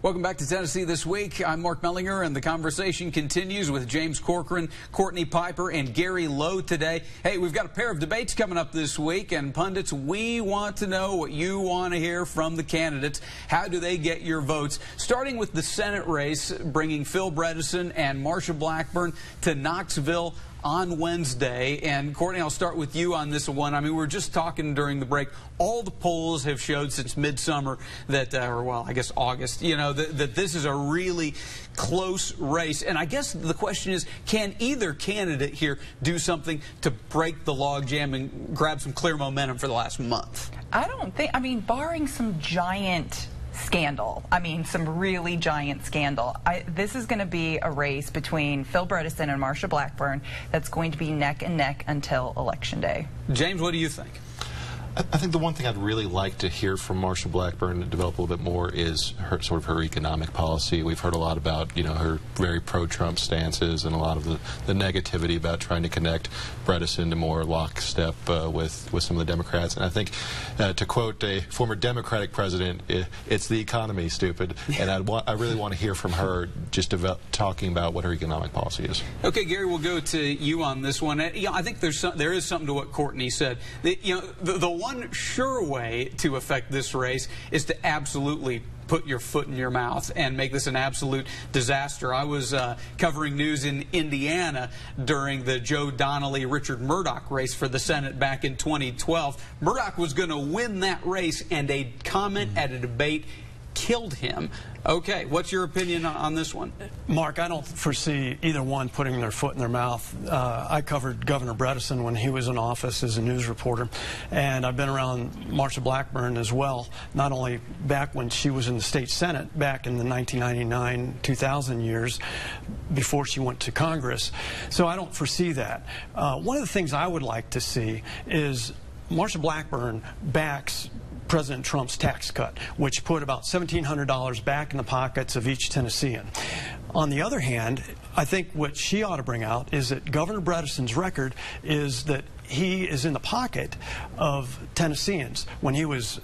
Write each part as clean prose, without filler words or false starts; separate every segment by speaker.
Speaker 1: Welcome back to Tennessee This Week. I'm Mark Mellinger, and the conversation continues with James Corcoran, Courtney Piper, and Gary Lowe today. Hey, we've got a pair of debates coming up this week, and pundits, we want to know what you want to hear from the candidates. How do they get your votes? Starting with the Senate race, bringing Phil Bredesen and Marsha Blackburn to Knoxville on Wednesday. And Courtney, I'll start with you on this one. I mean, we were just talking during the break. All the polls have showed since midsummer that, or well, I guess August, you know, that this is a really close race. And I guess the question is, can either candidate here do something to break the logjam and grab some clear momentum for the last month?
Speaker 2: I don't think, I mean, barring some giant scandal, I mean, some really giant scandal, this is going to be a race between Phil Bredesen and Marsha Blackburn that's going to be neck and neck until Election Day.
Speaker 1: James, what do you think?
Speaker 3: I think the one thing I'd really like to hear from Marsha Blackburn and develop a little bit more is her her economic policy. We've heard a lot about, you know, her very pro-Trump stances and a lot of the negativity about trying to connect Bredesen to more lockstep with some of the Democrats. And I think, to quote a former Democratic president, it's the economy, stupid. And I really want to hear from her just talking about what her economic policy is.
Speaker 1: Okay, Gary, we'll go to you on this one. You know, I think there is something to what Courtney said. You know, the one sure way to affect this race is to absolutely put your foot in your mouth and make this an absolute disaster. I was covering news in Indiana during the Joe Donnelly-Richard Murdoch race for the Senate back in 2012. Murdoch was going to win that race, and a comment at a debate killed him. Okay, what's your opinion on this one?
Speaker 4: Mark, I don't foresee either one putting their foot in their mouth. I covered Governor Bredesen when he was in office as a news reporter, and I've been around Marsha Blackburn as well, not only back when she was in the state Senate back in the 1999-2000 years before she went to Congress. So I don't foresee that. One of the things I would like to see is Marsha Blackburn backs President Trump's tax cut, which put about $1,700 back in the pockets of each Tennessean. On the other hand, I think what she ought to bring out is that Governor Bredesen's record is that he is in the pocket of Tennesseans. When he was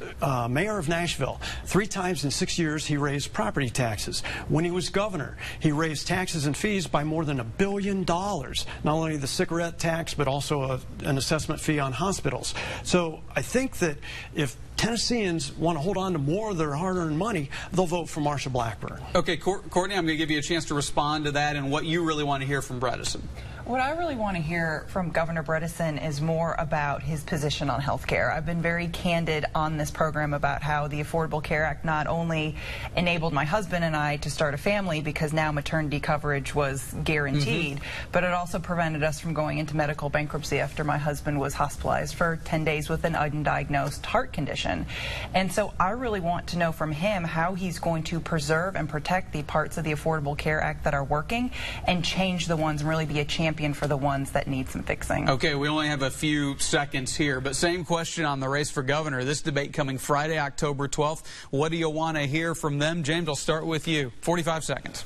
Speaker 4: mayor of Nashville, 3 times in 6 years he raised property taxes. When he was governor, he raised taxes and fees by more than $1 billion. Not only the cigarette tax, but also an assessment fee on hospitals. So I think that if Tennesseans want to hold on to more of their hard-earned money, they'll vote for Marsha Blackburn.
Speaker 1: Okay, Courtney, I'm going to give you a chance to respond to that and what you really want to hear from Bredesen.
Speaker 2: What I really want to hear from Governor Bredesen is more about his position on health care. I've been very candid on this program about how the Affordable Care Act not only enabled my husband and I to start a family because now maternity coverage was guaranteed, but it also prevented us from going into medical bankruptcy after my husband was hospitalized for 10 days with an undiagnosed heart condition. And so I really want to know from him how he's going to preserve and protect the parts of the Affordable Care Act that are working and change the ones and really be a champion for the ones that need some fixing. Okay,
Speaker 1: we only have a few seconds here, but same question on the race for governor. This debate coming Friday, October 12th. What do you want to hear from them? James, I'll start with you. 45 seconds.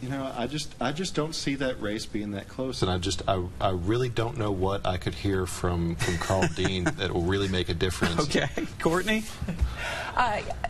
Speaker 3: You know, I just don't see that race being that close, and I really don't know what I could hear from Carl Dean that will really make a difference.
Speaker 1: Okay, Courtney?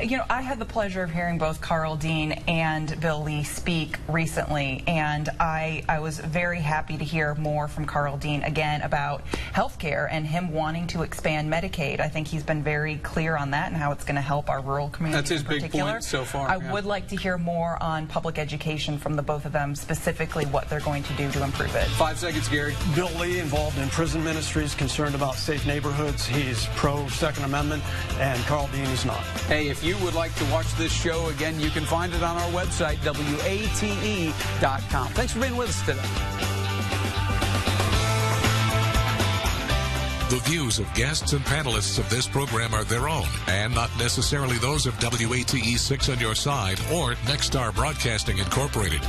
Speaker 2: You know, I had the pleasure of hearing both Carl Dean and Bill Lee speak recently, and I was very happy to hear more from Carl Dean again about health care and him wanting to expand Medicaid. I think he's been very clear on that and how it's going to help our rural communities.
Speaker 1: That's his big point so far.
Speaker 2: I would like to hear more on public education from the both of them, specifically what they're going to do to improve it.
Speaker 1: 5 seconds, Gary.
Speaker 4: Bill Lee, involved in prison ministries, concerned about safe neighborhoods. He's pro-Second Amendment, and Carl Dean is not.
Speaker 1: Hey, if you would like to watch this show again, you can find it on our website, WATE.com. Thanks for being with us today.
Speaker 5: The views of guests and panelists of this program are their own and not necessarily those of WATE 6 on your side or Nexstar Broadcasting Incorporated.